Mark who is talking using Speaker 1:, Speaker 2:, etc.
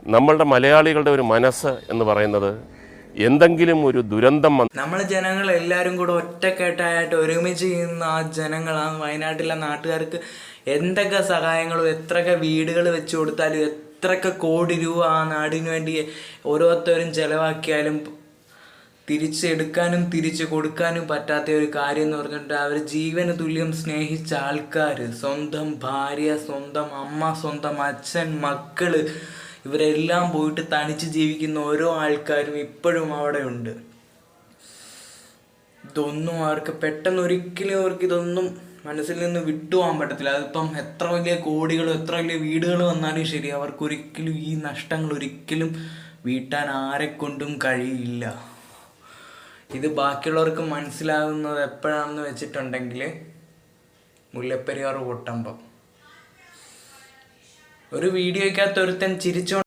Speaker 1: നമ്മളുടെ മലയാളികളുടെ ഒരു മനസ്സ് എന്ന് പറയുന്നത് എന്തെങ്കിലും ഒരു ദുരന്തം
Speaker 2: നമ്മൾ ജനങ്ങൾ എല്ലാവരും കൂടെ ഒറ്റക്കെട്ടായിട്ട് ഒരുമിച്ച് ചെയ്യുന്ന ആ ജനങ്ങൾ, ആ വയനാട്ടിലെ നാട്ടുകാർക്ക് എന്തൊക്കെ സഹായങ്ങളും എത്രയൊക്കെ വീടുകൾ വെച്ച് കൊടുത്താലും എത്രയൊക്കെ കോടി രൂപ ആ നാടിന് വേണ്ടി ഓരോരുത്തരും ചെലവാക്കിയാലും തിരിച്ചെടുക്കാനും തിരിച്ചു കൊടുക്കാനും പറ്റാത്ത ഒരു കാര്യം എന്ന് പറഞ്ഞിട്ട് അവർ ജീവന് തുല്യം സ്നേഹിച്ച ആൾക്കാർ, സ്വന്തം ഭാര്യ, സ്വന്തം അമ്മ, സ്വന്തം അച്ഛൻ, മക്കള്, ഇവരെല്ലാം പോയിട്ട് തനിച്ച് ജീവിക്കുന്ന ഓരോ ആൾക്കാരും ഇപ്പോഴും അവിടെ ഉണ്ട്. ഇതൊന്നും അവർക്ക് പെട്ടെന്ന് ഒരിക്കലും അവർക്ക് ഇതൊന്നും മനസ്സിൽ നിന്ന് വിട്ടുപോകാൻ പറ്റത്തില്ല. അതിപ്പം എത്ര വലിയ കോടികളും എത്ര വലിയ വീടുകൾ വന്നാലും ശരി, അവർക്കൊരിക്കലും ഈ നഷ്ടങ്ങൾ ഒരിക്കലും വീട്ടാൻ ആരെക്കൊണ്ടും കഴിയില്ല. ഇത് ബാക്കിയുള്ളവർക്ക് മനസ്സിലാകുന്നത് എപ്പോഴാണെന്ന് വെച്ചിട്ടുണ്ടെങ്കിൽ മുല്ലപ്പെരിയാർ പൊട്ടുമ്പം ഒരു വീഡിയോയ്ക്കകത്ത് ഒരുത്തൻ ചിരിച്ചു